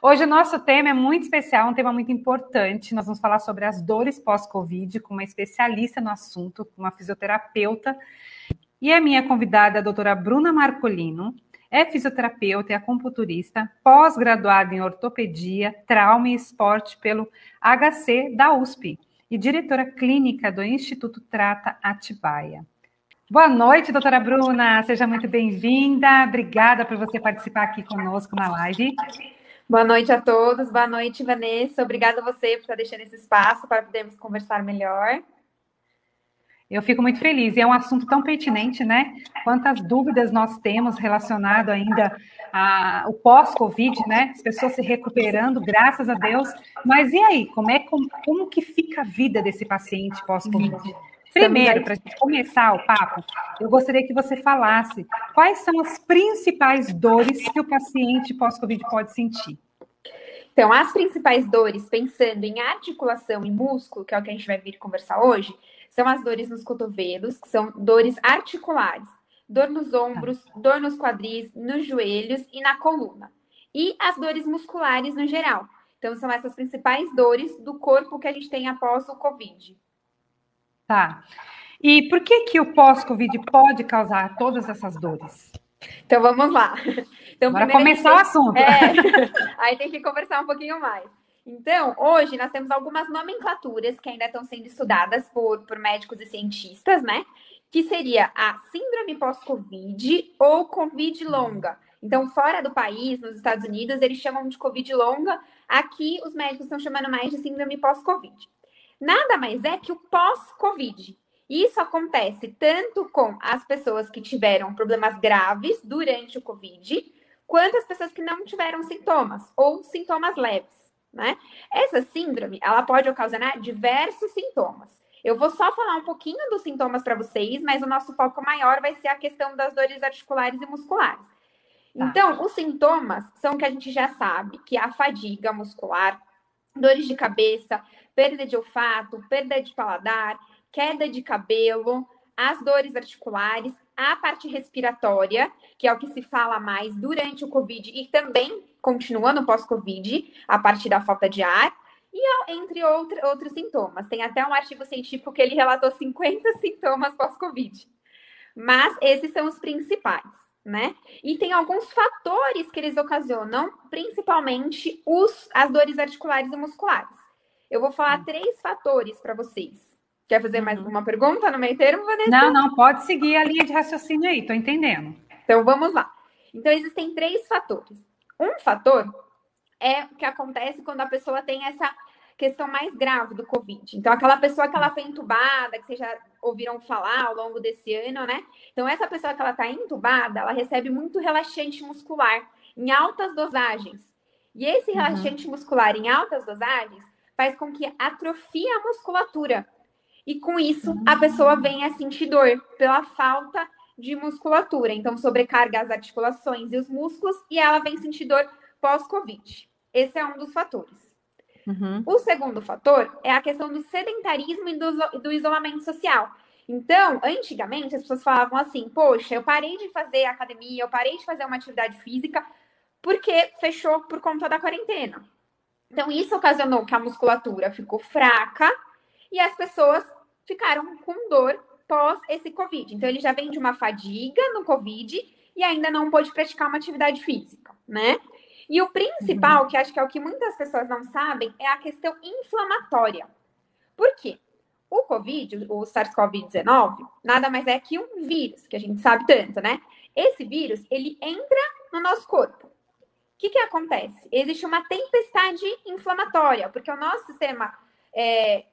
Hoje o nosso tema é muito especial, um tema muito importante. Nós vamos falar sobre as dores pós-Covid com uma especialista no assunto, uma fisioterapeuta. E a minha convidada, a doutora Bruna Marcolino, é fisioterapeuta e acupunturista, pós-graduada em ortopedia, trauma e esporte pelo HC da USP e diretora clínica do Instituto Trata Atibaia. Boa noite, doutora Bruna, seja muito bem-vinda. Obrigada por você participar aqui conosco na live. Boa noite a todos, boa noite, Vanessa. Obrigada a você por estar deixando esse espaço para podermos conversar melhor. Eu fico muito feliz, e é um assunto tão pertinente, né? Quantas dúvidas nós temos relacionado ainda ao pós-Covid, né? As pessoas se recuperando, graças a Deus. Mas e aí, como que fica a vida desse paciente pós-Covid? Primeiro, para a gente começar o papo, eu gostaria que você falasse quais são as principais dores que o paciente pós-Covid pode sentir. Então, as principais dores, pensando em articulação e músculo, que é o que a gente vai vir conversar hoje, são as dores nos cotovelos, que são dores articulares. Dor nos ombros, dor nos quadris, nos joelhos e na coluna. E as dores musculares no geral. Então, são essas principais dores do corpo que a gente tem após o Covid. Tá. E por que o pós-Covid pode causar todas essas dores? Então, vamos lá. Então, bora começar o assunto. Aí tem que conversar um pouquinho mais. Então, hoje nós temos algumas nomenclaturas que ainda estão sendo estudadas por médicos e cientistas, né? Que seria a síndrome pós-Covid ou Covid longa. Então, fora do país, nos Estados Unidos, eles chamam de Covid longa. Aqui, os médicos estão chamando mais de síndrome pós-Covid. Nada mais é que o pós-Covid. Isso acontece tanto com as pessoas que tiveram problemas graves durante o Covid, quanto as pessoas que não tiveram sintomas ou sintomas leves, né? Essa síndrome, ela pode ocasionar diversos sintomas. Eu vou só falar um pouquinho dos sintomas para vocês, mas o nosso foco maior vai ser a questão das dores articulares e musculares. Então, os sintomas são que a gente já sabe, que é a fadiga muscular, dores de cabeça, perda de olfato, perda de paladar, queda de cabelo, as dores articulares, a parte respiratória, que é o que se fala mais durante o Covid e também continuando pós-Covid, a partir da falta de ar, e entre outros sintomas. Tem até um artigo científico que ele relatou 50 sintomas pós-Covid. Mas esses são os principais, né? E tem alguns fatores que eles ocasionam, principalmente as dores articulares e musculares. Eu vou falar 3 fatores para vocês. Quer fazer mais uma pergunta no meio termo, Vanessa? Não, pode seguir a linha de raciocínio aí, tô entendendo. Então, vamos lá. Então, existem 3 fatores. Um fator é o que acontece quando a pessoa tem essa questão mais grave do Covid. Então, aquela pessoa que ela foi entubada, que vocês já ouviram falar ao longo desse ano, né? Então, essa pessoa que ela tá entubada, ela recebe muito relaxante muscular em altas dosagens. E esse relaxante muscular em altas dosagens faz com que atrofie a musculatura. E com isso, a pessoa vem a sentir dor pela falta de musculatura. Então, sobrecarga as articulações e os músculos e ela vem sentir dor pós-Covid. Esse é um dos fatores. O segundo fator é a questão do sedentarismo e do isolamento social. Então, antigamente, as pessoas falavam assim, poxa, eu parei de fazer academia, eu parei de fazer uma atividade física porque fechou por conta da quarentena. Então, isso ocasionou que a musculatura ficou fraca e as pessoas ficaram com dor pós esse Covid. Então, ele já vem de uma fadiga no Covid e ainda não pôde praticar uma atividade física, né? E o principal, que acho que é o que muitas pessoas não sabem, é a questão inflamatória. Por quê? O Covid, o SARS-CoV-19, nada mais é que um vírus, que a gente sabe tanto, né? Esse vírus, ele entra no nosso corpo. O que acontece? Existe uma tempestade inflamatória, porque o nosso sistema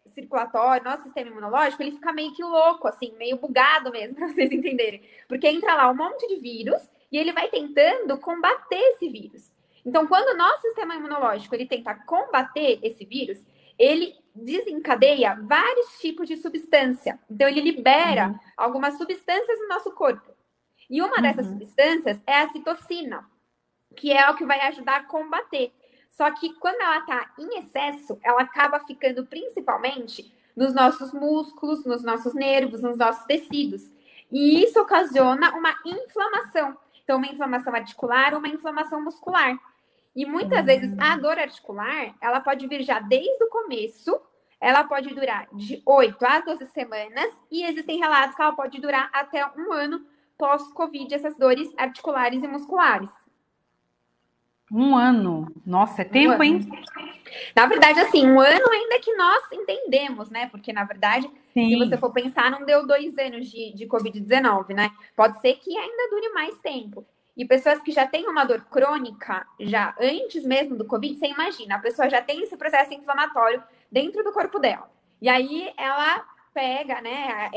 circulatório, nosso sistema imunológico, ele fica meio que louco, assim, meio bugado mesmo, para vocês entenderem. Porque entra lá um monte de vírus e ele vai tentando combater esse vírus. Então, quando o nosso sistema imunológico ele tenta combater esse vírus, ele desencadeia vários tipos de substância. Então, ele libera algumas substâncias no nosso corpo. E uma dessas substâncias é a citocina, que é o que vai ajudar a combater. Só que quando ela está em excesso, ela acaba ficando principalmente nos nossos músculos, nos nossos nervos, nos nossos tecidos. E isso ocasiona uma inflamação. Então, uma inflamação articular ou uma inflamação muscular. E muitas vezes a dor articular, ela pode vir já desde o começo, ela pode durar de 8 a 12 semanas, e existem relatos que ela pode durar até um ano pós-Covid, essas dores articulares e musculares. Um ano. Nossa, é Um tempo, ano. hein? Na verdade, assim, um ano ainda que nós entendemos, né? Porque, na verdade, se você Sim. for pensar, não deu 2 anos de Covid-19, né? Pode ser que ainda dure mais tempo. E pessoas que já têm uma dor crônica, já antes mesmo do Covid, você imagina, a pessoa já tem esse processo inflamatório dentro do corpo dela. E aí ela pega, né?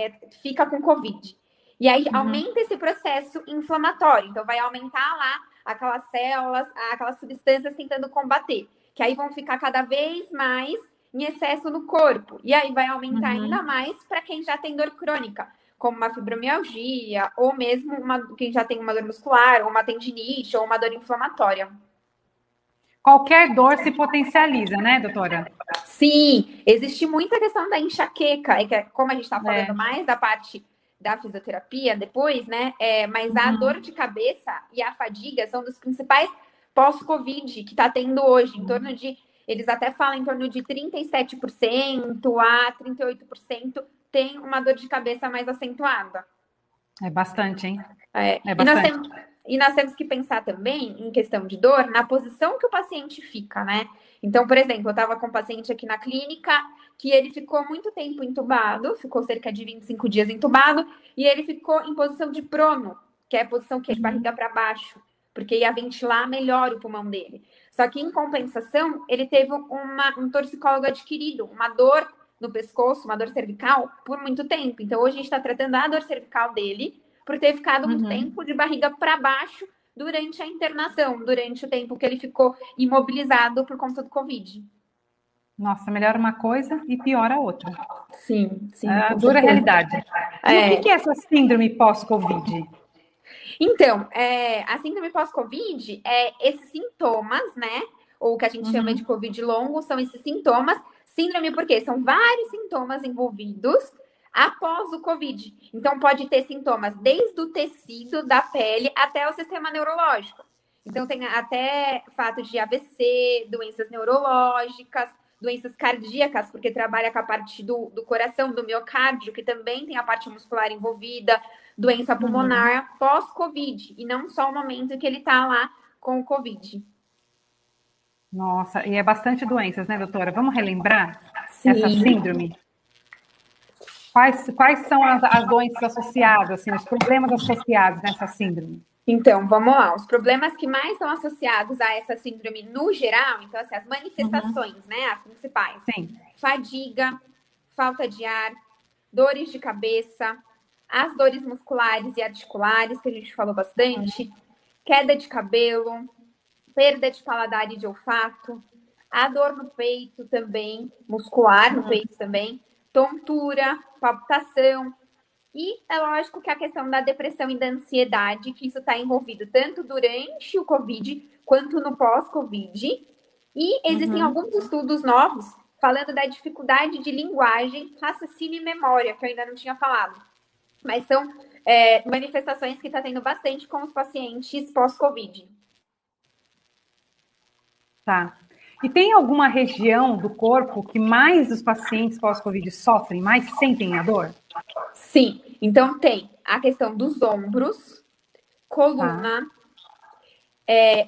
Fica com Covid. E aí aumenta esse processo inflamatório. Então, vai aumentar lá aquelas células, aquelas substâncias tentando combater, que aí vão ficar cada vez mais em excesso no corpo. E aí vai aumentar ainda mais para quem já tem dor crônica, como uma fibromialgia, ou mesmo quem já tem uma dor muscular, ou uma tendinite, ou uma dor inflamatória. Qualquer dor se potencializa, né, doutora? Sim, existe muita questão da enxaqueca, é que como a gente está falando É. mais da parte da fisioterapia depois, né? Mas a dor de cabeça e a fadiga são dos principais pós-Covid que está tendo hoje, em torno de, eles até falam em torno de 37% a 38% tem uma dor de cabeça mais acentuada. É bastante, hein? É, É bastante. e nós temos que pensar também, em questão de dor, na posição que o paciente fica, né? Então, por exemplo, eu estava com um paciente aqui na clínica que ele ficou muito tempo entubado, ficou cerca de 25 dias entubado, e ele ficou em posição de prono, que é a posição que é de barriga para baixo, porque ia ventilar melhor o pulmão dele. Só que, em compensação, ele teve um torcicólogo adquirido, uma dor no pescoço, uma dor cervical, por muito tempo. Então, hoje a gente está tratando a dor cervical dele, por ter ficado muito tempo de barriga para baixo durante a internação, durante o tempo que ele ficou imobilizado por conta do Covid. Nossa, melhora uma coisa e piora a outra. Sim, É sim, a com dura certeza. realidade. E o que é essa síndrome pós-Covid? Então, a síndrome pós-Covid é esses sintomas, né? Ou o que a gente chama de Covid longo, são esses sintomas. Síndrome porque são vários sintomas envolvidos após o Covid. Então, pode ter sintomas desde o tecido da pele até o sistema neurológico. Então, tem até fato de AVC, doenças neurológicas, doenças cardíacas, porque trabalha com a parte do coração, do miocárdio, que também tem a parte muscular envolvida, doença pulmonar pós-Covid, e não só o momento que ele está lá com o Covid. Nossa, e é bastante doenças, né, doutora? Vamos relembrar essa Sim. síndrome? Quais são as doenças associadas, assim, os problemas associados nessa síndrome? Então, vamos lá. Os problemas que mais estão associados a essa síndrome no geral, então, assim, as manifestações, né, as principais. Sim. Fadiga, falta de ar, dores de cabeça, as dores musculares e articulares, que a gente falou bastante, queda de cabelo, perda de paladar e de olfato, a dor no peito também, muscular no peito também, tontura, palpitação. E é lógico que a questão da depressão e da ansiedade, que isso está envolvido tanto durante o Covid quanto no pós-Covid. E existem alguns estudos novos falando da dificuldade de linguagem, raciocínio e memória, que eu ainda não tinha falado. Mas são manifestações que está tendo bastante com os pacientes pós-Covid. Tá. E tem alguma região do corpo que mais os pacientes pós-Covid sofrem, mais sentem a dor? Sim, então tem a questão dos ombros, coluna,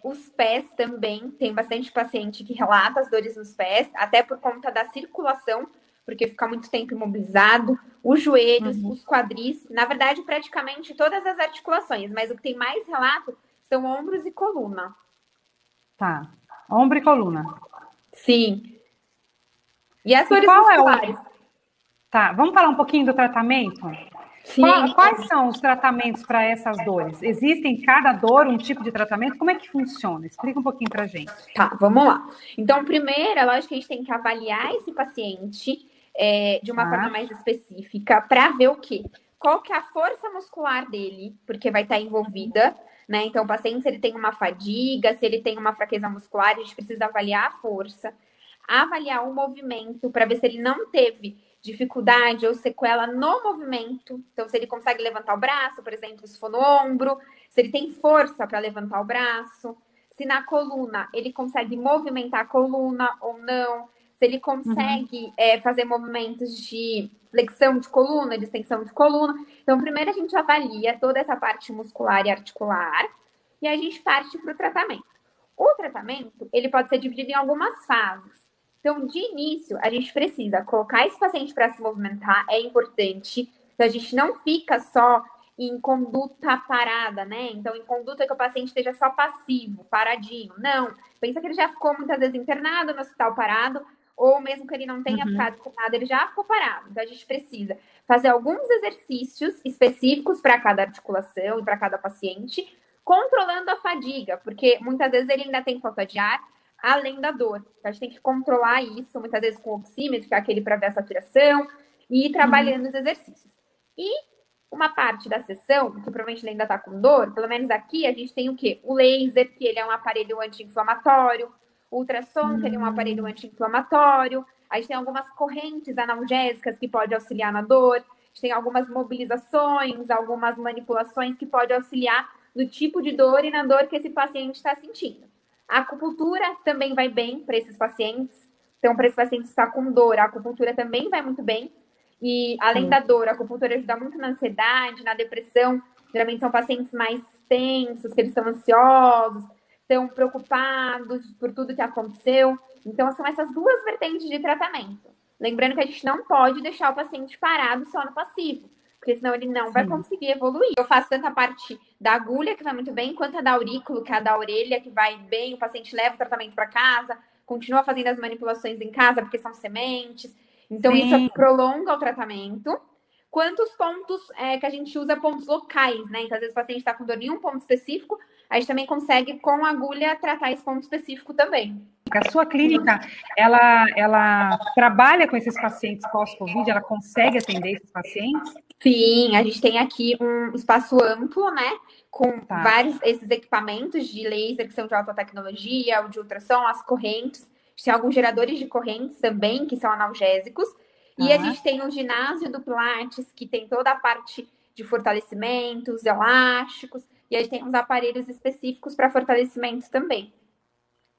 os pés também. Tem bastante paciente que relata as dores nos pés, até por conta da circulação, porque fica muito tempo imobilizado, os joelhos, os quadris, na verdade, praticamente todas as articulações, mas o que tem mais relato são ombros e coluna. Tá. Ombro e coluna. Sim. E as dores qual musculares? Tá, vamos falar um pouquinho do tratamento? Sim. Quais são os tratamentos para essas dores? Existe em cada dor um tipo de tratamento? Como é que funciona? Explica um pouquinho para a gente. Tá, vamos lá. Então, primeiro, é lógico que a gente tem que avaliar esse paciente de uma forma mais específica para ver o quê? Qual que é a força muscular dele, porque vai estar envolvida, né? Então, o paciente, se ele tem uma fadiga, se ele tem uma fraqueza muscular, a gente precisa avaliar a força, avaliar o movimento para ver se ele não teve dificuldade ou sequela no movimento. Então, se ele consegue levantar o braço, por exemplo, se for no ombro, se ele tem força para levantar o braço, se se na coluna ele consegue movimentar a coluna ou não, se ele consegue fazer movimentos de flexão de coluna, de extensão de coluna. Então, primeiro a gente avalia toda essa parte muscular e articular e a gente parte para o tratamento. O tratamento, ele pode ser dividido em algumas fases. Então, de início, a gente precisa colocar esse paciente para se movimentar, é importante. Então, a gente não fica só em conduta parada, né? Então, em conduta que o paciente esteja só passivo, paradinho. Não. Pensa que ele já ficou muitas vezes internado no hospital parado, ou mesmo que ele não tenha ficado internado, ele já ficou parado. Então, a gente precisa fazer alguns exercícios específicos para cada articulação e para cada paciente, controlando a fadiga, porque muitas vezes ele ainda tem falta de ar, além da dor. Então, a gente tem que controlar isso, muitas vezes com o oxímetro, que é aquele para ver a saturação, e ir trabalhando os exercícios. E uma parte da sessão, que provavelmente ele ainda está com dor, pelo menos aqui a gente tem o quê? O laser, que ele é um aparelho anti-inflamatório, o ultrassom, que ele é um aparelho anti-inflamatório, a gente tem algumas correntes analgésicas que podem auxiliar na dor, a gente tem algumas mobilizações, algumas manipulações que podem auxiliar no tipo de dor e na dor que esse paciente está sentindo. A acupuntura também vai bem para esses pacientes. Então, para esse paciente que está com dor, a acupuntura também vai muito bem. E, além da dor, a acupuntura ajuda muito na ansiedade, na depressão. Geralmente são pacientes mais tensos, que eles estão ansiosos, estão preocupados por tudo que aconteceu. Então, são essas duas vertentes de tratamento. Lembrando que a gente não pode deixar o paciente parado só no passivo, porque senão ele não vai conseguir evoluir. Eu faço tanto a parte da agulha, que vai muito bem, quanto a da aurículo, que é a da orelha, que vai bem, o paciente leva o tratamento para casa, continua fazendo as manipulações em casa, porque são sementes. Então, isso prolonga o tratamento. Quantos pontos que a gente usa pontos locais, né? Então, às vezes o paciente está com dor em um ponto específico, a gente também consegue, com a agulha, tratar esse ponto específico também. A sua clínica, ela trabalha com esses pacientes pós-Covid? Ela consegue atender esses pacientes? Sim, a gente tem aqui um espaço amplo, né? Com vários esses equipamentos de laser que são de alta tecnologia, o de ultrassom, as correntes. A gente tem alguns geradores de correntes também, que são analgésicos. E a gente tem o ginásio do Pilates, que tem toda a parte de fortalecimentos, elásticos. E a gente tem uns aparelhos específicos para fortalecimento também.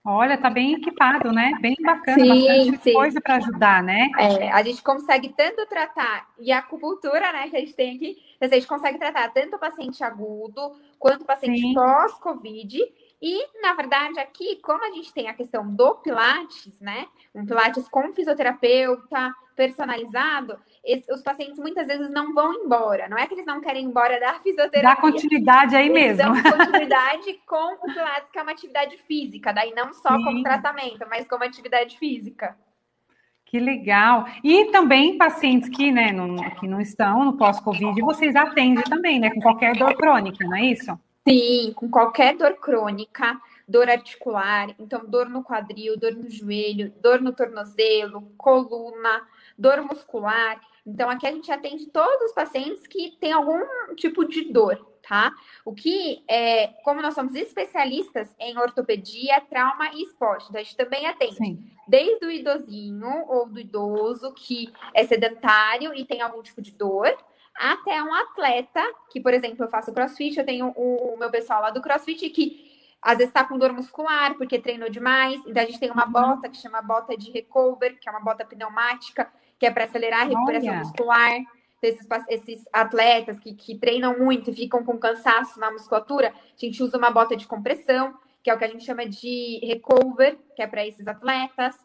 Olha, tá bem equipado, né? Bem bacana, bastante coisa para ajudar, né? A gente consegue tanto tratar, e a acupuntura, né, que a gente tem aqui, a gente consegue tratar tanto o paciente agudo, quanto o paciente pós-Covid. E, na verdade, aqui, como a gente tem a questão do Pilates, né, um Pilates com fisioterapeuta, personalizado, os pacientes muitas vezes não vão embora. Não é que eles não querem ir embora da fisioterapia. Dá continuidade aí mesmo. Dão continuidade com o Pilates, que é uma atividade física. Daí não só como tratamento, mas como atividade física. Que legal. E também pacientes que, né, que não estão no pós-Covid, vocês atendem também, né, com qualquer dor crônica, não é isso? Sim, com qualquer dor crônica, dor articular, então dor no quadril, dor no joelho, dor no tornozelo, coluna, dor muscular. Então, aqui a gente atende todos os pacientes que têm algum tipo de dor, tá? O que como nós somos especialistas em ortopedia, trauma e esporte, então a gente também atende desde o idosinho ou do idoso que é sedentário e tem algum tipo de dor, até um atleta, que, por exemplo, eu faço crossfit, eu tenho o meu pessoal lá do crossfit que às vezes está com dor muscular, porque treinou demais. Então, a gente tem uma bota que chama bota de recover, que é uma bota pneumática, que é para acelerar a recuperação muscular. Então, esses atletas que treinam muito e ficam com cansaço na musculatura, a gente usa uma bota de compressão, que é o que a gente chama de recover, que é para esses atletas.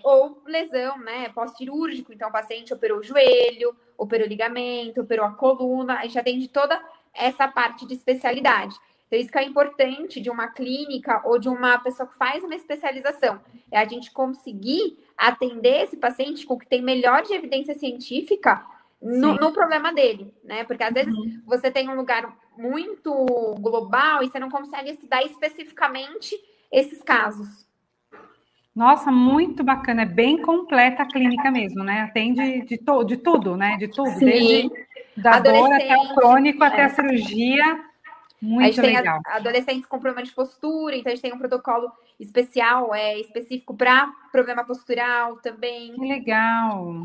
Ou lesão, né, pós-cirúrgico, então o paciente operou o joelho, operou o ligamento, operou a coluna, a gente atende toda essa parte de especialidade. Então, isso que é importante de uma clínica ou de uma pessoa que faz uma especialização, é a gente conseguir atender esse paciente com o que tem melhor de evidência científica no problema dele, né? Porque às vezes você tem um lugar muito global e você não consegue estudar especificamente esses casos. Nossa, muito bacana, é bem completa a clínica mesmo, né? Atende de tudo, né? De tudo, desde da dor até o crônico, até a cirurgia. Muito legal. A gente tem adolescentes com problema de postura, então a gente tem um protocolo especial, específico para problema postural também. Que legal.